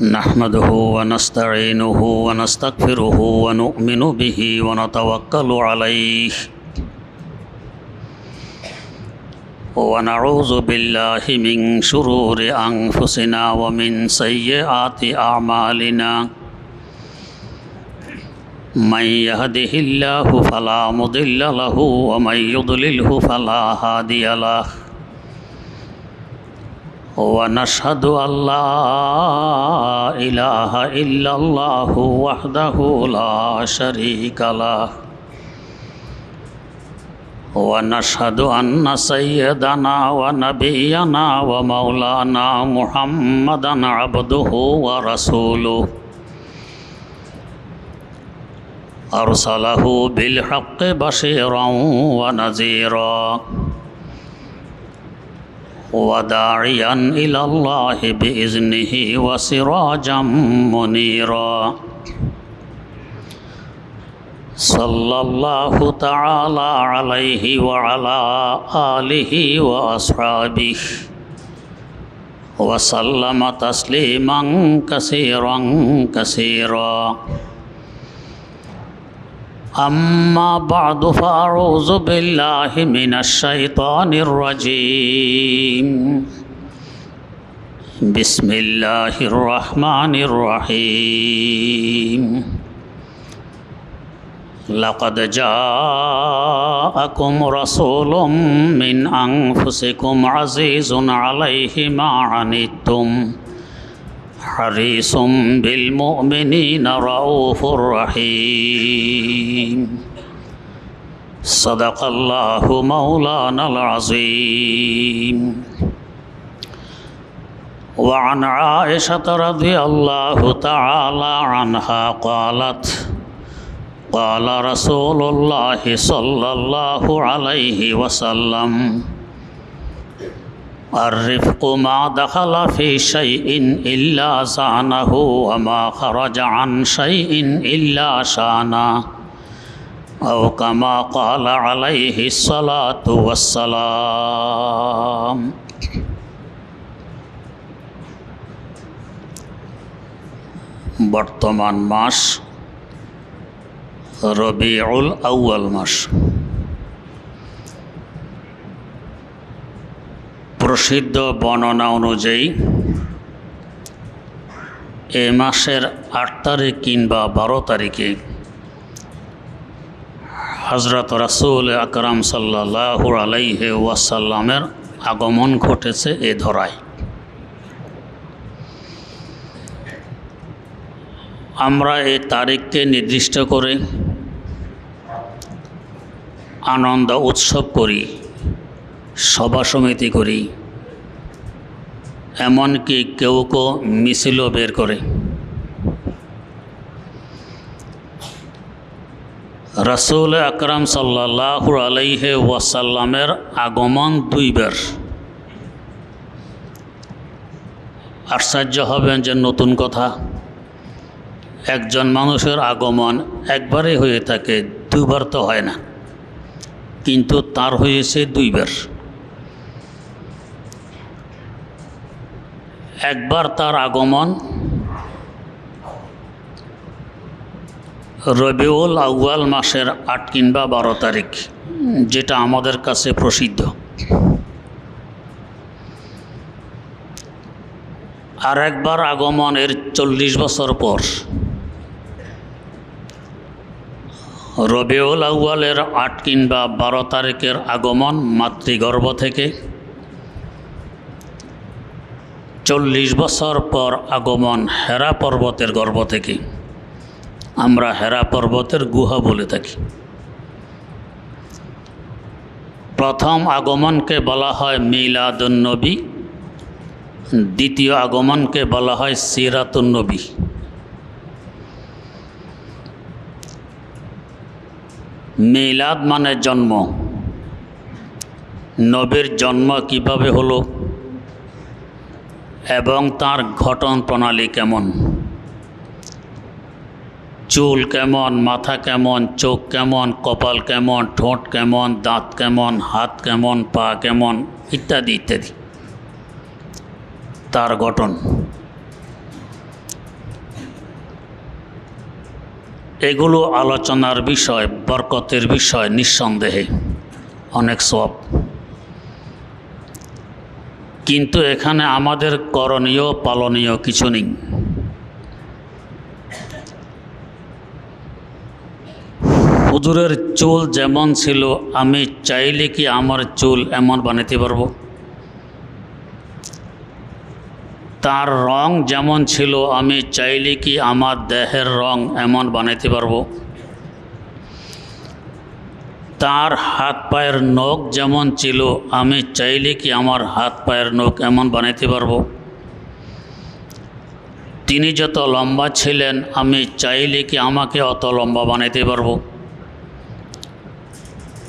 نحمده ونستعينه ونستغفره ونؤمن به ونتوكل عليه ونعوذ بالله من شرور أنفسنا ومن سيئات أعمالنا من يهده الله فلا مضل له ومن يضلله فلا هادي له ونشهد أن لا إله إلا الله وحده لا شريك له ونشهد أن سيدنا ونبينا ومولانا محمدا عبده ورسوله أرسله بالحق بشيرا ونذيرا وداعيا إلى الله بإذنه وسراجا منيرا صلى الله تعالى عليه وعلى آله وأصحابه وسلم تسليما كثيرا كثيرا أما بعد فأعوذ بالله من الشيطان الرجيم بسم الله الرحمن الرحيم لقد جاءكم رسول من أنفسكم عزيز عليه ما عنتم حريص بالمؤمنين رؤوف رحيم صدق الله مولانا العظيم وعن عائشة رضي الله تعالى عنها قالت قال رسول الله صلى الله عليه وسلم الرفق ما دخل في شيء إلا زانه وما خرج عن شيء إلا شانه أو كما قال عليه الصلاة والسلام বর্তমান মাস রবিউল আউয়াল মাস। প্রসিদ্ধ বর্ণনা অনুযায়ী এ মাসের 8 তারিখ কিংবা 12 তারিখে হযরত রাসূল আকরাম সাল্লাল্লাহু আলাইহি ওয়াসাল্লামের আগমন ঘটেছে এ ধরায়। আমরা এই তারিখকে নির্দিষ্ট করে আনন্দ উৎসব করি, সভা সমিতি করি, এমনকি কেউ কেউ মিছিলও বের করে। রাসূল আকরাম সাল্লাল্লাহু আলাইহি ওয়াসাল্লামের আগমন 2 বার। আশ্চর্য হবেন যে নতুন কথা, একজন মানুষের আগমন একবারই হয়ে থাকে, 2 বার তো হয় না, কিন্তু তার হয়েছে 2 বার। একবার তার আগমন রবিউল আউয়াল মাসের 8 কিংবা 12 তারিখ, যেটা আমাদের কাছে প্রসিদ্ধ। আর একবার আগমন এর 40 বছর পর রবিউল আউয়ালের 8 কিংবা 12 তারিখের আগমন মাতৃগর্ভ থেকে, 40 বছর পর আগমন হেরা পর্বতের গর্ভ থেকে। আমরা হেরা পর্বতের গুহা বলে থাকি। প্রথম আগমনকে বলা হয় মিলাদুন নবী, দ্বিতীয় আগমনকে বলা হয় সিরাতুন নবী। মিলাদ মানে জন্ম, নবীর জন্ম কিভাবে হলো এবং তার ঘটন প্রণালী কেমন, চুল কেমন, মাথা কেমন, চোখ কেমন, কপাল কেমন, ঠোঁট কেমন, দাঁত কেমন, হাত কেমন, পা কেমন, ইত্যাদি ইত্যাদি। তার গঠন। এগুলো আলোচনার বিষয়, বরকতের বিষয়, নিঃসন্দেহে অনেক সওয়াব। কিন্তু এখানে আমাদের করণীয় পালনীয় কিছু নেই। হুজুরের চুল যেমন ছিল আমি চাইলে কি আমার চুল এমন বানাতে পারবো? তার রং যেমন ছিল আমি চাইলে কি আমার দেহের রং এমন বানাতে পারবো? তার হাত পায়ের নখ যেমন ছিল আমি চাইলে কি আমার হাত পায়ের নখ এমন বানাতে পারবো? তিনি যত লম্বা ছিলেন আমি চাইলে কি আমাকে অত লম্বা বানাতে পারবো?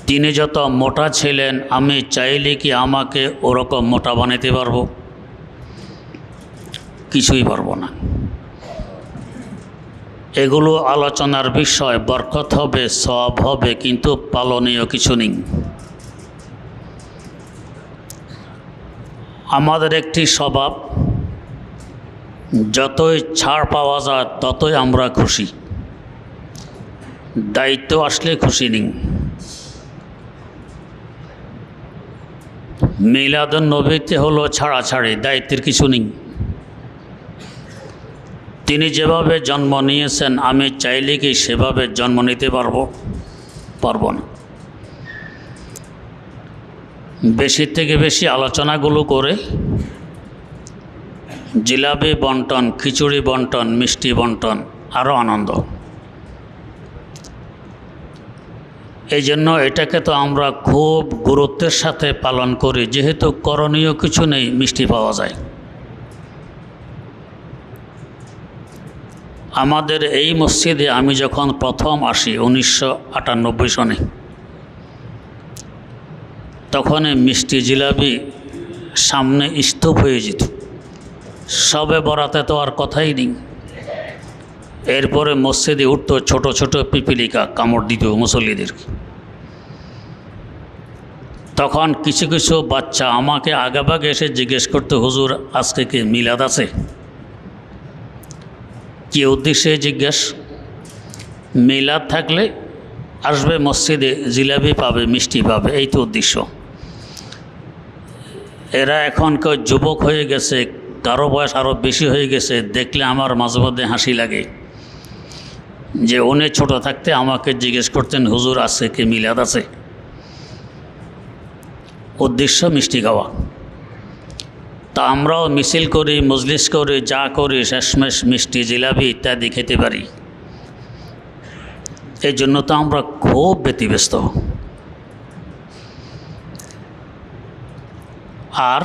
তিনি যত মোটা ছিলেন আমি চাইলে কি আমাকে ওরকম মোটা বানাতে পারবো? কিছুই পারবো না। এগুলো আলোচনার বিষয়, বরকত হবে, সওয়াব হবে, কিন্তু পালনীয় কিছু নেই। আমাদের একটি স্বভাব, যতই ছাড় পাওয়া যায় ততই আমরা খুশি, দায়িত্ব আসলে খুশি নেই। মিলাদুন নবীতে হলো ছাড়াছাড়ি, দায়িত্বের কিছু নেই। তিনি যেভাবে জন্ম নিয়েছেন আমি চাইলে কি সেভাবে জন্ম নিতে পারবো না। বেশি থেকে বেশি আলোচনাগুলো করে জিলাপি বন্টন, খিচুড়ি বন্টন, মিষ্টি বন্টন, আরও আনন্দ। এই জন্য এটাকে তো আমরা খুব গুরুত্বের সাথে পালন করি, যেহেতু করণীয় কিছু নেই, মিষ্টি পাওয়া যায়। আমাদের এই মসজিদে আমি যখন প্রথম আসি 1998 সনে, তখন মিষ্টি জিলাপি সামনে স্তূপ হয়ে যেত। সবে বরাতে তো আর কথাই নেই। এরপরে মসজিদে উঠতো ছোট ছোট পিপিলিকা, কামড় দিত মুসল্লিদেরকে। তখন কিছু কিছু বাচ্চা আমাকে আগেভাগে এসে জিজ্ঞেস করতো, হুজুর আজকে কি মিলাদ আছে? কী উদ্দেশ্যে জিজ্ঞেস? মিলাদ থাকলে আসবে মসজিদে, জিলাপি পাবে, মিষ্টি পাবে, এই তো উদ্দেশ্য। এরা এখন কেউ যুবক হয়ে গেছে, কারো বয়স আরও বেশি হয়ে গেছে, দেখলে আমার মাঝে মধ্যে হাসি লাগে যে উনি ছোট থাকতে আমাকে জিজ্ঞেস করতেন, হুজুর আছে কি মিলাদ আছে? উদ্দেশ্য মিষ্টি খাওয়া। তা আমরাও মিছিল করি, মজলিস করি, যা করি, শেষমেশ মিষ্টি জিলাপি ইত্যাদি খেতে পারি। এই জন্য তো আমরা খুব ব্যতিব্যস্ত। আর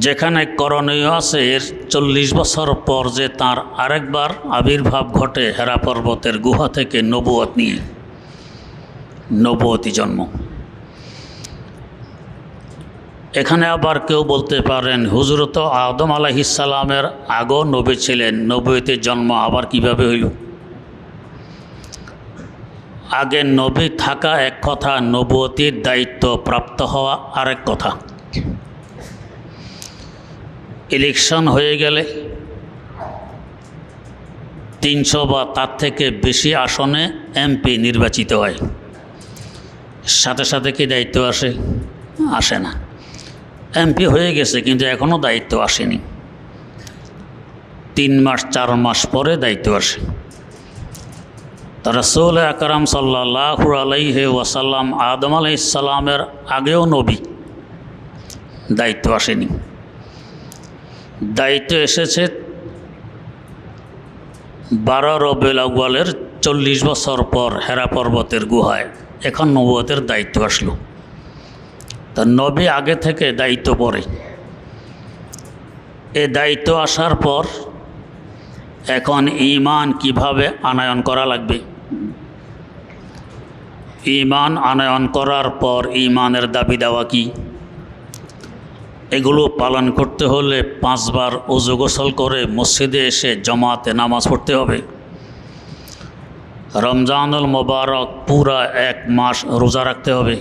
যেখানে করণীয় আছে, এর 40 বছর পর যে তার আরেকবার আবির্ভাব ঘটে হেরা পর্বতের গুহা থেকে নবুয়ত নিয়ে, নবুয়তি জন্ম। এখানে আবার কেউ বলতে পারেন, হুজুর তো আদম আলাইহিস সালামের আগেও নবী ছিলেন, নবুয়তের জন্ম আবার কিভাবে হইল? আগে নবী থাকা এক কথা, নবুয়তির দায়িত্ব প্রাপ্ত হওয়া আরেক কথা। ইলেকশন হয়ে গেলে 300 বা তার থেকে বেশি আসনে এমপি নির্বাচিত হয়, সাথে সাথে কি দায়িত্ব আসে না। এমপি হয়ে গেছে কিন্তু এখনও দায়িত্ব আসেনি, 3 মাস 4 মাস পরে দায়িত্ব আসে। রাসূল আকরাম সাল্লাল্লাহু আলাইহি ওয়াসাল্লাম আদম আলাইহিস সালামের আগেও নবী, দায়িত্ব আসেনি। দায়িত্ব এসেছে 12 রবিউল আউয়ালের 40 বছর পর হেরা পর্বতের গুহায়, এখন নবুয়তের দায়িত্ব আসলো। তা নবী আগে থেকে দায়িত্ব পড়ে। এ দায়িত্ব আসার পর এখন ঈমান কিভাবে আনয়ন করা লাগবে, ঈমান আনয়ন করার পর ঈমানের দাবি দেওয়া কি, এগুলো পালন করতে হলে 5 বার ওযু গোসল করে মসজিদে এসে জামাতে নামাজ পড়তে হবে। রমজানুল মোবারক পুরা 1 মাস রোজা রাখতে হবে।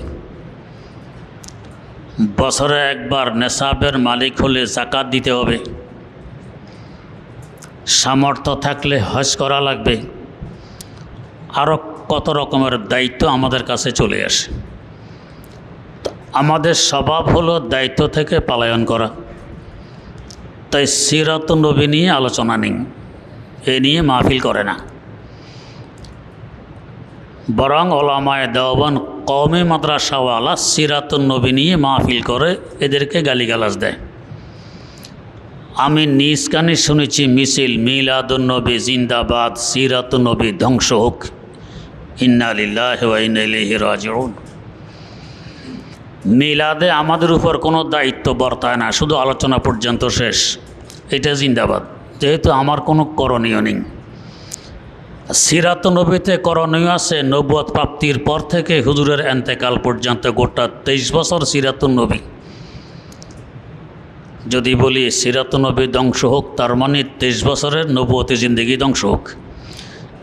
বছরে একবার নেশাবের মালিক হলে যাকাত দিতে হবে। সামর্থ্য থাকলে হজ করা লাগবে। আরও কত রকমের দায়িত্ব আমাদের কাছে চলে আসে। আমাদের স্বভাব হলো দায়িত্ব থেকে পলায়ন করা। তাই সিরাতুন নবী নিয়ে আলোচনা নেই, এ নিয়ে মাহফিল করে না। বরং ওলামায়ে দেওবন্দ কওমি মাদ্রাসাওয়ালা সিরাতুন নবী নিয়ে মাহফিল করে, এদেরকে গালিগালাজ দেয়। আমি নিজ কানে শুনেছি মিছিল, মিলাদুন নবী জিন্দাবাদ, সিরাতুন নবী ধ্বংস হোক, ইন্না লিল্লাহি ওয়া ইন্না ইলাইহি রাজিউন। মিলাদে আমাদের উপর কোনো দায়িত্ব বর্তায় না, শুধু আলোচনা পর্যন্ত শেষ, এটা জিন্দাবাদ, যেহেতু আমার কোনো করণীয় নেই। সিরাতুন নবীতে করণীয় আছে। নবুয়ত প্রাপ্তির পর থেকে হুজুরের এন্তেকাল পর্যন্ত গোটা 23 বছর সিরাতুন নবী। যদি বলি সিরাতুন নবী ধ্বংস হোক, তার মানে 23 বছরের নবুয়তি জিন্দেগি ধ্বংস হোক।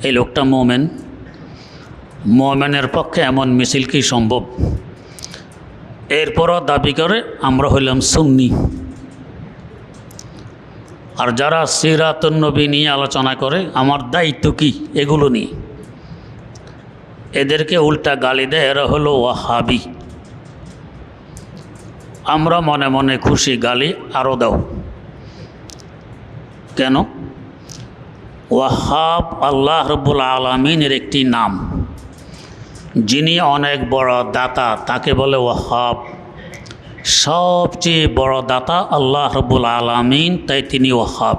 এই লোকটা মোমেন, মোমেনের পক্ষে এমন মিছিল কি সম্ভব? এরপরও দাবি করে আমরা হইলাম সুন্নি। আর যারা সিরাতুন নবী নিয়ে আলোচনা করে আমার দায়িত্ব কি এগুলো নিয়ে, এদেরকে উল্টা গালি দেয়, এরা হলো ওয়াহাবি। আমরা মনে মনে খুশি, গালি আরও দাও। কেন? ওয়াহাব আল্লাহ রাব্বুল আলামিনের একটি নাম। যিনি অনেক বড় দাতা তাকে বলে ওয়াহাব। সবচেয়ে বড় দাতা আল্লাহ রাব্বুল আলামিন, তাই তিনি ওয়াহাব।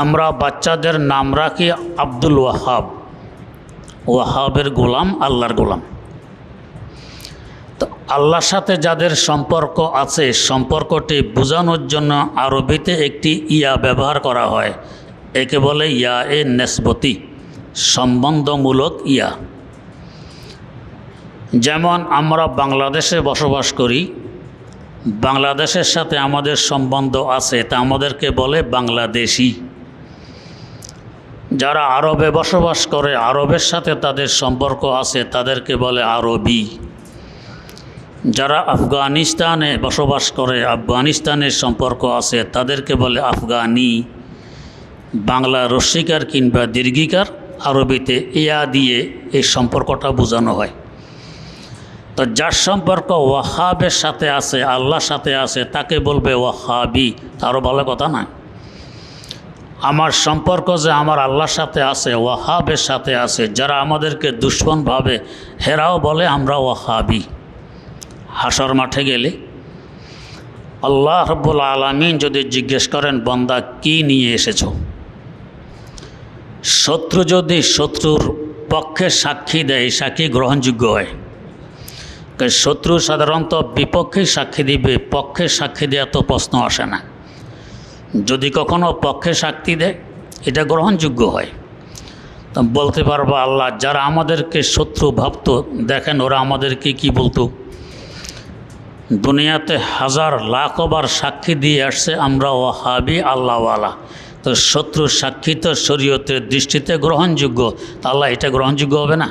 আমরা বাচ্চাদের নাম রাখি আব্দুল ওয়াহাব। ওয়াহাবের গোলাম, আল্লাহর গোলাম। তো আল্লাহর সাথে যাদের সম্পর্ক আছে, সম্পর্কটি বোঝানোর জন্য আরবিতে একটি ইয়া ব্যবহার করা হয়, একে বলে ইয়া এ নেসবতি, সম্বন্ধমূলক ইয়া। যেমন আমরা বাংলাদেশে বসবাস করি, বাংলাদেশের সাথে আমাদের সম্বন্ধ আছে, তা আমাদেরকে বলে বাংলাদেশি। যারা আরবে বসবাস করে, আরবের সাথে তাদের সম্পর্ক আছে, তাদেরকে বলে আরবি। যারা আফগানিস্তানে বসবাস করে, আফগানিস্তানের সম্পর্ক আছে, তাদেরকে বলে আফগানি। বাংলা রস্যিকার কিংবা দীর্ঘিকার, আরবিতে ইয়া দিয়ে এই সম্পর্কটা বোঝানো হয়। তো যার সম্পর্ক ওয়াহাবের সাথে আছে, আল্লাহর সাথে আছে, তাকে বলবে ওয়াহাবি। তারও ভালো কথা না। আমার সম্পর্ক যে আমার আল্লাহর সাথে আছে, ওয়াহাবের সাথে আছে, যারা আমাদেরকে দুশ্মন ভাবে, হেরাও বলে আমরা ওয়াহাবি। হাসর মাঠে গেলে আল্লাহ রাব্বুল আলামিন যদি জিজ্ঞেস করেন, বান্দা কি নিয়ে এসেছো? শত্রু যদি শত্রুর পক্ষে সাক্ষী দেয়, সাক্ষী গ্রহণযোগ্য হয়। শত্রু সাধারণত বিপক্ষে সাক্ষী দিবে, পক্ষে সাক্ষী দেওয়া তো প্রশ্ন আসে না। যদি কখনো পক্ষে সাক্ষী দেয়, এটা গ্রহণযোগ্য হয়। তো বলতে পারবো আল্লাহ যারা আমাদেরকে শত্রু ভাবত, দেখেন ওরা আমাদেরকে কি বলতো। দুনিয়াতে হাজার লাখবার সাক্ষী দিয়ে আসছে আমরা ওয়াহাবি, আল্লাহওয়ালা। তো শত্রু সাক্ষী তো শরীয়তের দৃষ্টিতে গ্রহণযোগ্য, তা আল্লাহ এটা গ্রহণযোগ্য হবে না?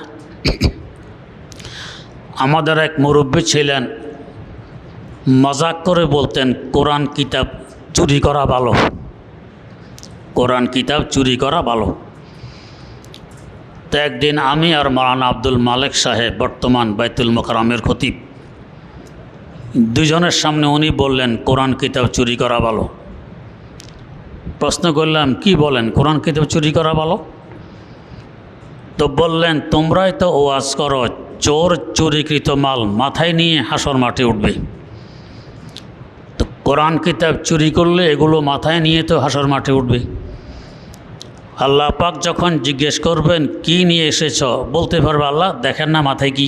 আমাদের এক মুরব্বী ছিলেন, মজাক করে বলতেন কোরআন কিতাব চুরি করা ভালো, কোরআন কিতাব চুরি করা ভালো। তো একদিন আমি আর মাওলানা আব্দুল মালেক সাহেব, বর্তমান বাইতুল মোকাররমের খতিব, দুজনের সামনে উনি বললেন কোরআন কিতাব চুরি করা ভালো। প্রশ্ন করলাম কি বলেন, কোরআন কিতাব চুরি করা ভালো? তো বললেন তোমরাই তো ওয়াজ করো, চোর চুরিকৃত মাল মাথায় নিয়ে হাসর মাঠে উঠবে। তো কোরআন কিতাব চুরি করলে এগুলো মাথায় নিয়ে তো হাসর মাঠে উঠবে। আল্লাহ পাক যখন জিজ্ঞেস করবেন কি নিয়ে এসেছ, বলতে পারবে আল্লাহ দেখেন না মাথায় কি,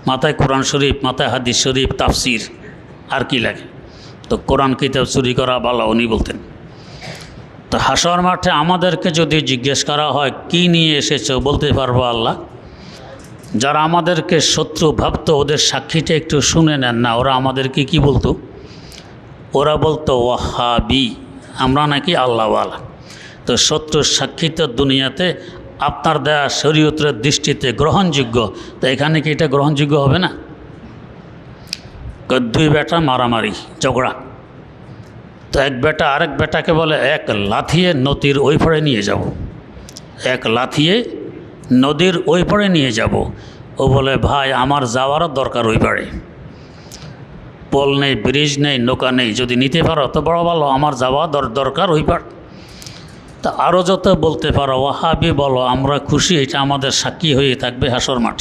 মাথায় কোরআন শরীফ, মাথায় হাদিস শরীফ, তাফসির, আর কি লাগে? তো কোরআন কিতাব চুরি করা ভালো উনি বলতেন। তো হাসর মাঠে আমাদেরকে যদি জিজ্ঞেস করা হয় কি নিয়ে এসেছো, বলতে পারবো আল্লাহ যারা আমাদেরকে শত্রু ভাবতো ওদের সাক্ষীটা একটু শুনে নেন না, ওরা আমাদেরকে কি বলতো? ওরা বলতো ওয়াহাবি, আমরা নাকি আল্লাহওয়ালা। তো শত্রুর সাক্ষী তো দুনিয়াতে আপনার দেয়া শরীয়তের দৃষ্টিতে গ্রহণযোগ্য, তো এখানে কি এটা গ্রহণযোগ্য হবে না? দুই বেটা মারামারি ঝগড়া, তো এক বেটা আরেক বেটাকে বলে এক লাথিয়ে নদীর ওই পাড়ে নিয়ে যাব। এক লাথিয়ে নদীর ওই পারে নিয়ে যাব। ও বলে, ভাই আমার যাওয়ারও দরকার ওই পারে, পোল নেই, ব্রিজ নেই, নৌকা নেই, যদি নিতে পারো তো বড় ভালো, আমার যাওয়া দরকার ওই পার। তা আরও যত বলতে পারো ওয়াহাবি বলো, আমরা খুশি, এটা আমাদের সাক্ষী হয়ে থাকবে হাসর মাঠ।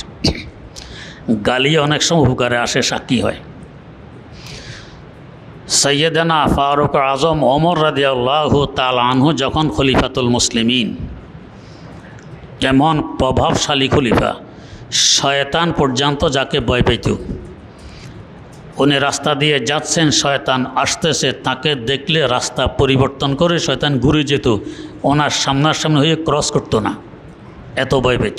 গালি অনেক সময় উপকারে আসে, সাক্ষী হয়। সৈয়দনা ফারুক আজম ওমর রাদিয়াল্লাহু তাআলা আনহু যখন খলিফাতুল মুসলিমিন, এমন প্রভাবশালী খলিফা, শয়তান পর্যন্ত যাকে ভয় পেত, উনি রাস্তা দিয়ে যাচ্ছেন, শয়তান আসতেছে, তাকে দেখলে রাস্তা পরিবর্তন করে শয়তান ঘুরে যেত, ওনার সামনাসামনি হয়ে ক্রস করতো না, এত ভয় পেত।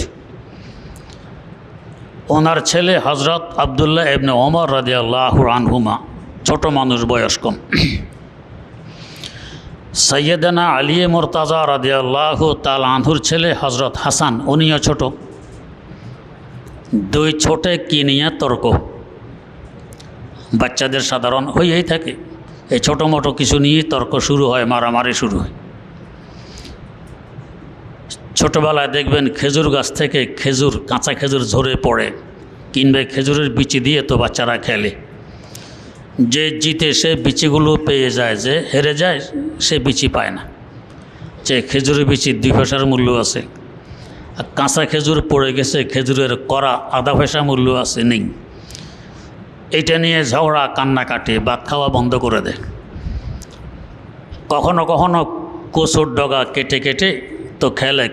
ওনার ছেলে হজরত আবদুল্লাহ ইবনে ওমর রাদিয়াল্লাহু আনহুমা, ছোট মানুষ, বয়স কম। সৈয়দনা আলী মুরতাজা রাদিয়াল্লাহু তাআলা আনহুর ছেলে হজরত হাসান, উনিও ছোট। দুই ছোটে কি নিয়ে তর্ক, বাচ্চাদের সাধারণ হয়েই থাকে, এই ছোটো মোটো কিছু নিয়েই তর্ক শুরু হয়, মারামারি শুরু হয়। ছোটোবেলায় দেখবেন খেজুর গাছ থেকে কাঁচা খেজুর ঝরে পড়ে, কিংবা খেজুরের বিচি দিয়ে তো বাচ্চারা খেলে, যে জিতে সে বিচিগুলো পেয়ে যায়, যে হেরে যায় সে বিচি পায় না। যে খেজুরের বিচি 2 পয়সার মূল্য আছে, আর কাঁচা খেজুর পড়ে গেছে, খেজুরের কড়া আধা পয়সা মূল্য আছে, নেই। এটা নিয়ে ঝগড়া, কান্নাকাটি, ভাত খাওয়া বন্ধ করে দেয়। কখনো কখনো কচুর ডগা কেটে কেটে তো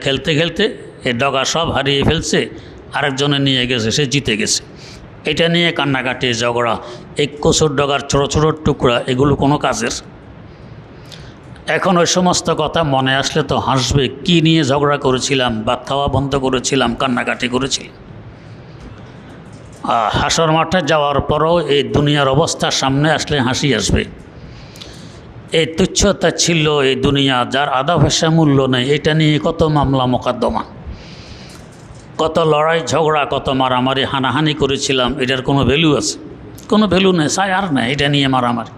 খেলতে খেলতে এই ডগা সব হারিয়ে ফেলছে, আরেকজনে নিয়ে গেছে, সে জিতে গেছে। এটা নিয়ে কান্নাকাটি, ঝগড়া, এই কচুর ডগার ছোটো ছোটো টুকরা, এগুলো কোনো কাজের। এখন ওই সমস্ত কথা মনে আসলে তো হাসবে, কি নিয়ে ঝগড়া করেছিলাম, ভাত খাওয়া বন্ধ করেছিলাম, কান্নাকাটি করেছিলাম। হাসর মাঠে যাওয়ার পরও এই দুনিয়ার অবস্থা সামনে আসলে হাসি আসবে। এই তুচ্ছতা ছিল এই দুনিয়া, যার আধা পয়সা মূল্য নেই, এটা নিয়ে কত মামলা মোকদ্দমা, কত লড়াই ঝগড়া, কত মারামারি হানাহানি করেছিলাম, এটার কোনো ভ্যালু আছে? কোনো ভ্যালু নেই, সাই আর নেই, এটা নিয়ে মারামারি।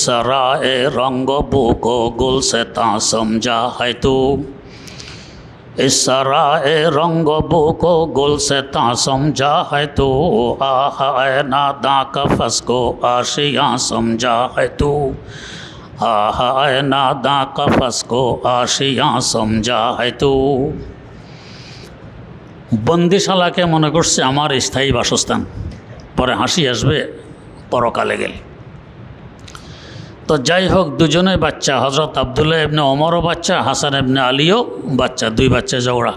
সারা এ রঙ্গ বুকো গুল সে তা সমঝা হয় তু, সারা এ রঙ্গ বুকো গুল সে তা সমঝা হয় তু, আহা না দা কফস কো আশিয়া সমঝা হয় তু, আহা না দা কফস কো আশিয়া সমঝা হয় তু। বন্দিশালাকে মনে করছে আমার স্থায়ী বাসস্থান, পরে হাসি আসবে পরকালে গেলে। তো যাই হোক, দুজনে বাচ্চা, হজরত আবদুল্লাহ ইবনে ওমরও বাচ্চা, হাসান ইবনে আলীও বাচ্চা, 2 বাচ্চা ঝগড়া।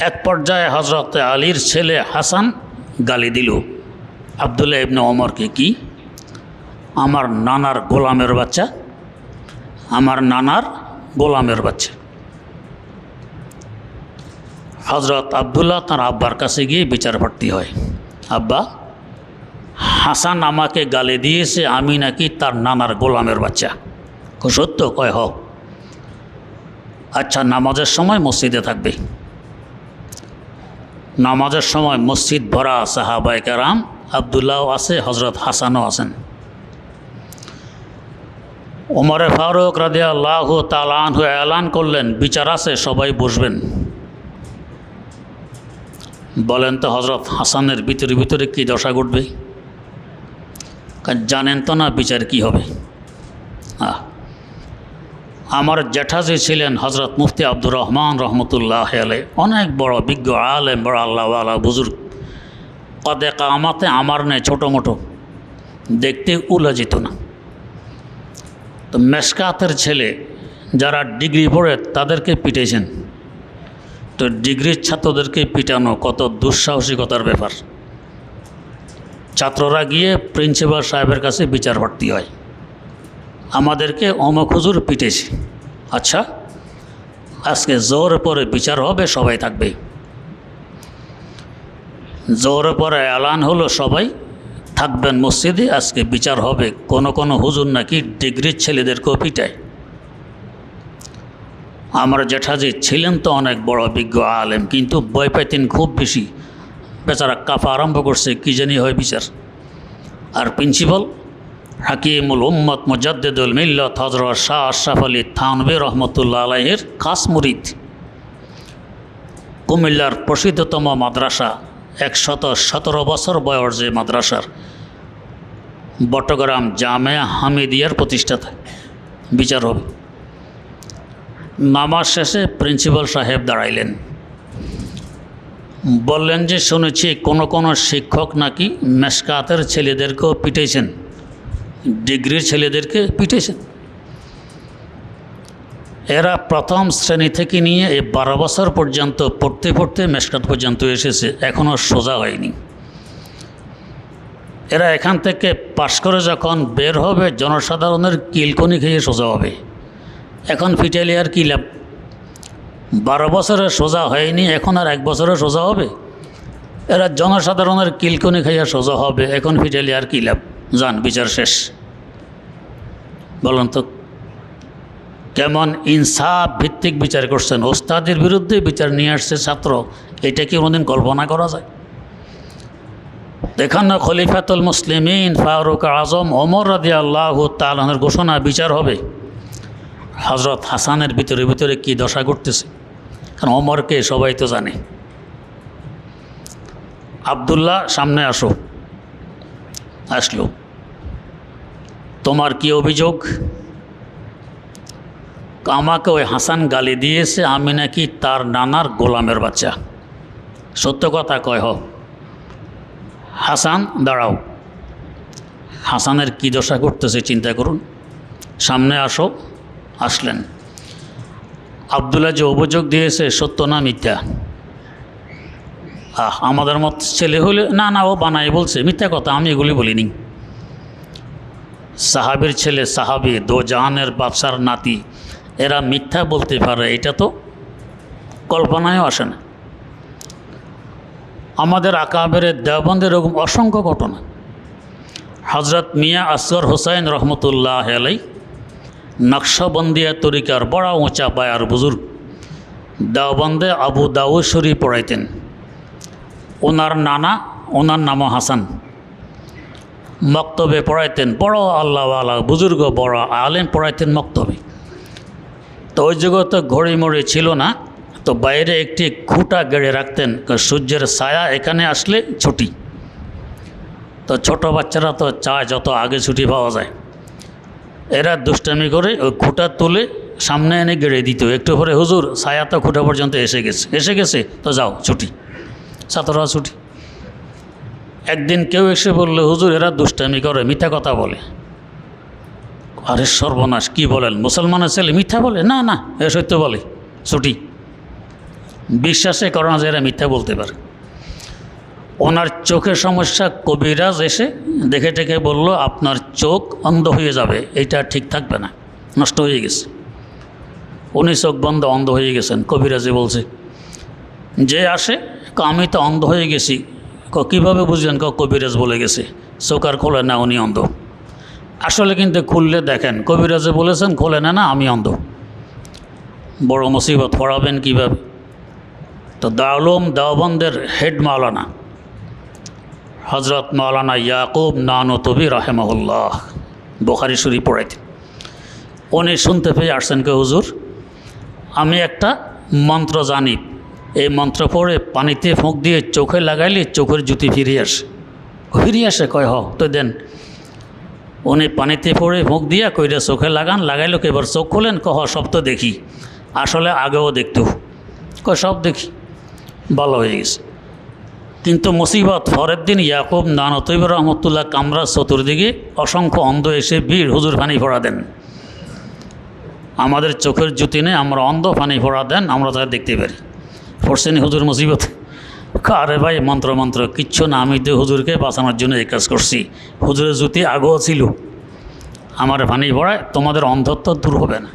এক পর্যায়ে হজরত আলীর ছেলে হাসান গালি দিল আবদুল্লাহ ইবনে ওমরকে, কি আমার নানার গোলামের বাচ্চা, আমার নানার গোলামের বাচ্চা। হজরত আবদুল্লাহ তার আব্বার কাছে গিয়ে বিচার প্রার্থী হয়, আব্বা, হাসান আমাকে গালি দিয়েছে, আমি নাকি তার নানার গোলামের বাচ্চা। সত্য? কয় হোক। আচ্ছা, নামাজের সময় মসজিদে থাকবে, নামাজের সময় মসজিদ ভরা, সাহাবায়ে কেরাম, আবদুল্লাহও আছে, হজরত হাসানও আছেন। ওমরে ফারুক রাদিয়াল্লাহু তাআলা আনহু এলান করলেন, বিচার আছে, সবাই বসবেন। বলেন তো হজরত হাসানের ভিতরে ভিতরে কী দশা ঘটবে? জানেন তো না বিচার কি হবে। আমার জ্যাঠাজি ছিলেন হজরত মুফতি আব্দুর রহমান রহমতুল্লাহ আলাইহি, অনেক বড় বিজ্ঞ আলেম, বড় আল্লাহওয়ালা বুজুর্গ। কদে কামাতে আমার নেই, ছোটো মোটো, দেখতে উলা যেত না। তো মেশকাতের ছেলে যারা ডিগ্রি পড়ে তাদেরকে পিটেছেন, তো ডিগ্রির ছাত্রদেরকে পিটানো কত দুঃসাহসিকতার ব্যাপার। ছাত্ররা গিয়ে প্রিন্সিপাল সাহেবের কাছে বিচার প্রার্থী হয়, আমাদেরকে অমুক হুজুর পিটেছে, আচ্ছা আজকে জোর পরে বিচার হবে, সবাই থাকবে। জোর পরে এলান হলো, সবাই থাকবেন মসজিদে, আজকে বিচার হবে। কোনো হুজুর নাকি ডিগ্রির ছেলেদেরকেও পিটায়। আমার জ্যাঠাজি ছিলেন তো অনেক বড় বিজ্ঞ আলেম, কিন্তু ভয় পাইতেন খুব বেশি, বেচারা কাঁপা আরম্ভ করছে, কী জানি হয় বিচার। আর প্রিন্সিপাল হাকিমুল উম্মত মুজাদ্দিদুল মিল্লত হযরত শাহ আশরাফ আলী থানভী রহমতুল্লাহ আলাইহির খাস মুরিদ। কুমিল্লার প্রসিদ্ধতম মাদ্রাসা 117 বছর বয়স যে মাদ্রাসার বটগ্রাম জামিয়া হামিদিয়ার প্রতিষ্ঠাতা বিচার হবে। নামাজ শেষে প্রিন্সিপাল সাহেব দাঁড়াইলেন, বললেন যে শুনেছি কোনো শিক্ষক নাকি মেশকাতের ছেলেদেরকেও পিটেছেন, ডিগ্রির ছেলেদেরকে পিটেছেন। এরা প্রথম শ্রেণী থেকে নিয়ে এই 12 বছর পর্যন্ত পড়তে পড়তে মেশকাত পর্যন্ত এসেছে, এখনও সোজা হয়নি। এরা এখান থেকে পাশ করে যখন বের হবে জনসাধারণের কিলকনি খেয়ে সোজা হবে। এখন পিটাইলে আর কী লাভ? 12 বছরে সোজা হয়নি, এখন আর 1 বছরে সোজা হবে? এরা জনসাধারণের কিলকনি খাইয়া সোজা হবে, এখন পিটাইলে আর কী লাভ? যান, বিচার শেষ। বলুন তো কেমন ইনসাফ ভিত্তিক বিচার করছেন? ওস্তাদের বিরুদ্ধে বিচার নিয়ে আসছে ছাত্র, এটা কি কোনোদিন কল্পনা করা যায়? দেখেন না, খলিফাতুল মুসলিমিন ফারুক আজম ওমর রাদিয়াল্লাহু তাআলা আনহুর ঘোষণা বিচার হবে। হযরত হাসানের ভিতরে ভিতরে কী দশা করতেছে, কারণ ওমরকে সবাই তো জানে। আব্দুল্লাহ সামনে আসো। আসলো, তোমার কি অভিযোগ? আমাকে ওই হাসান গালি দিয়েছে, আমি নাকি তার নানার গোলামের বাচ্চা। সত্য কথা কয়, হাসান দাঁড়াও। হাসানের কী দশা করতেছে চিন্তা করুন। সামনে আসো। আসলেন। আব্দুল্লাহ যে অভিযোগ দিয়েছে সত্য না মিথ্যা? আমাদের মত ছেলে হলে না ও বানাই বলছে, মিথ্যা কথা, আমি এগুলি বলিনি। সাহাবীর ছেলে, সাহাবী, দো জাহানের বাদশার নাতি, এরা মিথ্যা বলতে পারে, এটা তো কল্পনায়ও আসে না। আমাদের আকাবের দেওবন্দের এরকম অসংখ্য ঘটনা। হযরত মিয়া আসগর হোসাইন রহমতুল্লাহ আলাই নকশবন্দিয়া তরিকার বড় উঁচা বায়ার বুজুর্গ, দেওবন্দে আবু দাউদ শরীফ পড়াইতেন। ওনার নানা, ওনার নামও হাসান, মক্তবে পড়াইতেন। বড় আল্লাহওয়ালা বুজুর্গ, বড় আলেম পড়াইতেন মক্তবে। তো ওই জগতে ঘড়ি মড়ি ছিল না, তো বাইরে একটি খুঁটা গেড়ে রাখতেন, সূর্যের ছায়া এখানে আসলে ছুটি। তো ছোট বাচ্চারা তো চায় যত আগে ছুটি পাওয়া যায়। এরা দুষ্টামি করে ওই খুঁটা তুলে সামনে এনে গেড়ে দিত। একটু পরে, হুজুর ছায়া তো খুঁটা পর্যন্ত এসে গেছে তো যাও ছুটি, ছাত্ররা ছুটি। একদিন কেউ এসে বলল, হুজুর এরা দুষ্টামি করে, মিথ্যা কথা বলে। আরে সর্বনাশ, কি বলেন? মুসলমানের ছেলে মিথ্যা বলে? না এ সত্য বলে, ছুটি। বিশ্বাসে করে না যে এরা মিথ্যা বলতে পারে। ওনার চোখের সমস্যা, কবিরাজ এসে দেখে টেকে বলল, আপনার চোখ অন্ধ হয়ে যাবে, এটা ঠিক থাকবে না, নষ্ট হয়ে গেছে। উনি চোখ বন্ধ অন্ধ হয়ে গেছেন। কবিরাজে বলছে, যে আসে আমি তো অন্ধ হয়ে গেছি। কীভাবে বুঝলেন? কবিরাজ বলে গেছে। চোখ আর খোলে না, উনি অন্ধ। আসলে কিন্তু খুললে দেখেন, কবিরাজে বলেছেন খোলে না, আমি অন্ধ। বড় মুসিবত, পড়াবেন কীভাবে? তো দারুল দেওবন্দের হেড মাওলানা হজরত মাওলানা ইয়াকুব নানতবী রাহেমাহুল্লাহ বুখারী শরীফ পড়াইতেন। উনি শুনতে পেয়ে আসছেন, কে হুজুর আমি একটা মন্ত্র জানি, এই মন্ত্র পড়ে পানিতে ফুঁক দিয়ে চোখে লাগাইলে চোখের জ্যোতি ফিরিয়ে আসে। কয় তো দেন। উনি পানিতে পড়ে ফুঁক দিয়া কইরা চোখে লাগাইলো, এবার চোখ খোলেন। সব তো দেখি, আসলে আগেও দেখতো। সব দেখি, ভালো হয়ে গেছে। কিন্তু মুসিবত, পরের দিন ইয়াকুব নানতবী রহমতুল্লাহ কামরা চতুর্দিকে অসংখ্য অন্ধ এসে ভিড়, হুজুর পানি পড়া দেন, আমাদের চোখের জ্যোতি নেই, আমরা অন্ধ, পানি পড়া দেন, আমরা তাদের দেখতে পারি। পড়ছেন হুজুর মুসিবত? আরে ভাই, মন্ত্র কিচ্ছু না, আমি তো হুজুরকে বাঁচানোর জন্য এই কাজ করছি। হুজুরের জ্যোতি আগেও ছিল, আমার পানি পড়ায়, তোমাদের অন্ধত্ব দূর হবে না।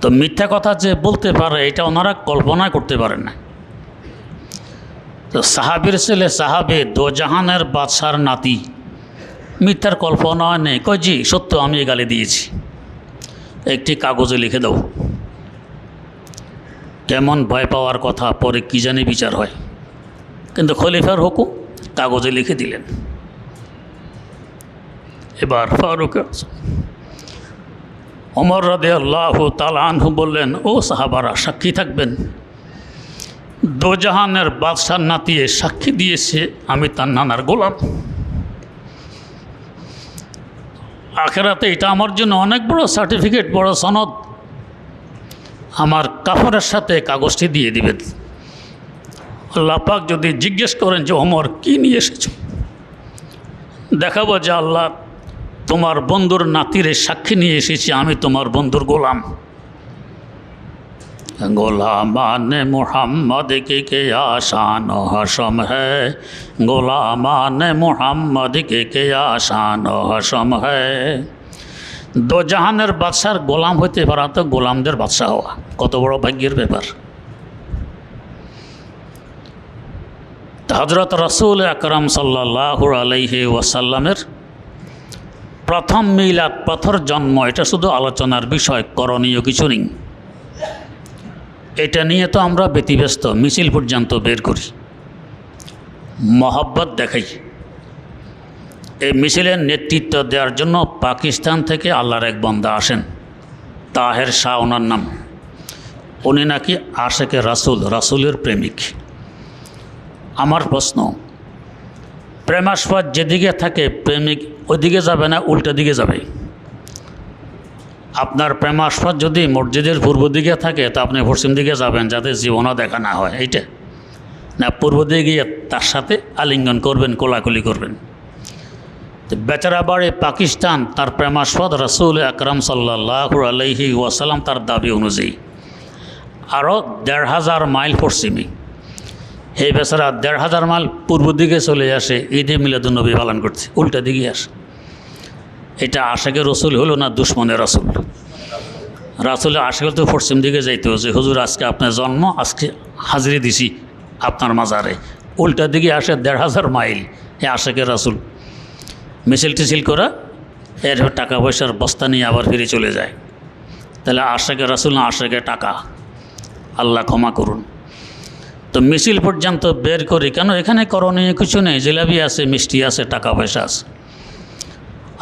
তো মিথ্যা কথা যে বলতে পারে, এটা ওনারা কল্পনা করতে পারেন না। তো সাহাবীর ছেলে, সাহাবী, দোজাহানের বাদশার নাতি, মিথ্যার কল্পনা নেই। জি সত্য, আমি গালি দিয়েছি, একটি কাগজে লিখে দাও। কেমন ভয় পাওয়ার কথা, পরে কী জানি বিচার হয়। কিন্তু খলিফার হুকুম, কাগজে লিখে দিলেন। এবার ফারুক ওমর রাদিয়াল্লাহু তাআলা আনহু বললেন, ও সাহাবারা সাক্ষী থাকবেন, দোজাহানের বাদশার নাতি সাক্ষী দিয়েছে আমি তার নানার গোলাম। আখেরাতে এটা আমার জন্য অনেক বড় সার্টিফিকেট, বড় সনদ। আমার কাফনের সাথে কাগজটি দিয়ে দিবেন। আল্লাহ পাক যদি জিজ্ঞেস করেন যে ওমর কি নিয়ে এসেছ, দেখাবো যে আল্লাহ তোমার বন্ধুর নাতিরে সাক্ষী নিয়ে এসেছি আমি তোমার বন্ধুর গোলাম। গোলামান মুহাম্মদ কে আশান হসম হ্যায়, গোলামান মুহাম্মদ কে আশান হসম হ্যায়। দো জাহানের বাদশার গোলাম হইতে পারা তো গোলামদের বাদশা হওয়া কত বড় ভাগ্যের ব্যাপার। হযরত রাসূল আকরাম সাল্লাল্লাহু আলাইহি ওয়াসাল্লামের প্রথম মিলাদ, পাথর জন্ম, এটা শুধু আলোচনার বিষয়, করণীয় কিছু নেই। এটা নিয়ে তো আমরা ব্যতিব্যস্ত, মিছিল পর্যন্ত বের করি, মহব্বত দেখাই। এই মিছিলের নেতৃত্ব দেওয়ার জন্য পাকিস্তান থেকে আল্লাহর এক বান্দা আসেন, তাহের শাহ ওনার নাম। উনি নাকি আশেকে রাসূল, রাসূলের প্রেমিক। আমার প্রশ্ন, প্রেমাস্পদ যেদিকে থাকে প্রেমিক ওইদিকে যাবে না উল্টা দিকে যাবে? আপনার প্রেমাস্পদ যদি মসজিদের পূর্ব দিকে থাকে তো আপনি পশ্চিম দিকে যাবেন যাতে জীবনও দেখা না হয়, এইটা না পূর্ব দিকে গিয়ে তার সাথে আলিঙ্গন করবেন, কোলাকুলি করবেন। বেচারা বাড়ি পাকিস্তান, তার প্রেমাস্পদ রাসূল আকরাম সাল্লাল্লাহু আলাইহি ওয়াসাল্লাম তার দাবি অনুযায়ী আরও ১৫০০ মাইল পশ্চিমে। এই বেচারা ১৫০০ মাইল পূর্ব দিকে চলে আসে ঈদে মিলাদুন্নবী পালন করছে, উল্টা দিকে আসে। এটা আশেকের রসুল হলো না দুশ্মনের রাসূল? রাসূলের আশেক তো পশ্চিম দিকে যাইতে হচ্ছে, হুজুর আজকে আপনার জন্ম, আজকে হাজিরি দিছি আপনার মাজারে। উল্টা দিকে আসে ১৫০০ মাইল, এ আশেকের রাসূল। মিছিল টিছিল করা, এর টাকা পয়সার বস্তা নিয়ে আবার ফিরে চলে যায়। তাহলে আশেকের রাসূল না আশেকের টাকা? আল্লাহ ক্ষমা করুন। তো মিছিল পর্যন্ত বের করি কেন? এখানে করণীয় কিছু নেই, জিলাপি আছে, মিষ্টি আছে, টাকা পয়সা আছে।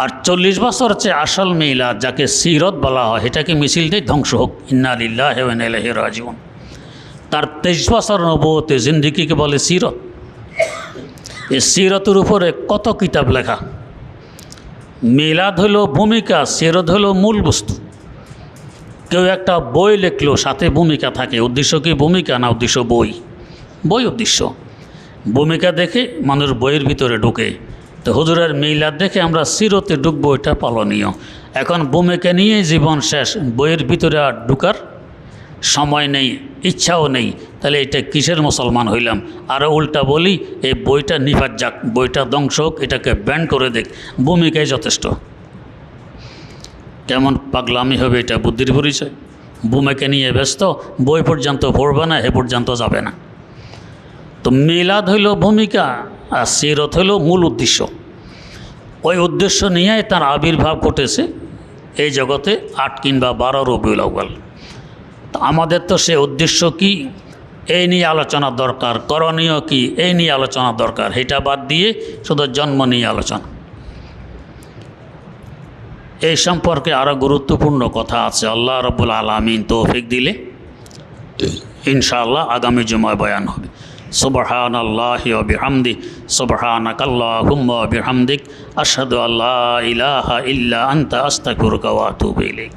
আর ৪০ বছর চেয়ে আসল মিলাদ যাকে সিরত বলা হয়, এটাকে মিছিলটাই ধ্বংস হোক, ইন্না লিল্লাহি ওয়া ইন্না ইলাইহি রাজিউন। তার ২৩ বছর নবুয়তে জিন্দেগিকে বলে সিরত। এই সিরতের উপরে কত কিতাব লেখা। মিলাদ হলো ভূমিকা, সিরত হলো মূল বস্তু। কেউ একটা বই লিখলো, সাথে ভূমিকা থাকে। উদ্দেশ্য কি ভূমিকা না উদ্দেশ্য বই? বই উদ্দেশ্য। ভূমিকা দেখে মানুষ বইয়ের ভিতরে ঢুকে। তো হুজুরের মিলাদ দেখে আমরা সিরতে ঢুকবো, এটা পালনীয়। এখন ভূমিকা নিয়ে জীবন শেষ, বইয়ের ভিতরে আর ঢুকার সময় নেই, ইচ্ছাও নেই। তাহলে এটা কিসের মুসলমান হইলাম? আর উল্টা বলি এই বইটা নিফাত যাক, বইটা ধ্বংস হোক, এটাকে ব্যান করে দেখ, ভূমিকাই যথেষ্ট। কেমন পাগলামি হবে এটা? বুদ্ধির পরিচয়। ভূমিকা নিয়ে ব্যস্ত, বই পর্যন্ত পড়বে না, এ পর্যন্ত যাবে না। তো মিলাদ হইল ভূমিকা আর সিরত হইল মূল উদ্দেশ্য। ওই উদ্দেশ্য নিয়ে তার আবির্ভাব ঘটেছে এই জগতে ৮ কিংবা ১২ রবিউল আউয়াল। তা আমাদের তো সে উদ্দেশ্য কি এই নিয়ে আলোচনা দরকার, করণীয় কি এই নিয়ে আলোচনা দরকার। এটা বাদ দিয়ে শুধু জন্ম নিয়ে আলোচনা। এই সম্পর্কে আরও গুরুত্বপূর্ণ কথা আছে। আল্লাহ রাব্বুল আলামিন তৌফিক দিলে ইনশাআল্লাহ আগামী জুমায় বয়ান হবে। সুবহানাল্লাহি ওয়া বিহামদি, সুবহানাকাল্লাহুম্মা ওয়া বিহামদিক, আশহাদু আল্লা ইলাহা ইল্লা আনতা আস্তাগফিরুকা ওয়া আতুবু ইলাইক।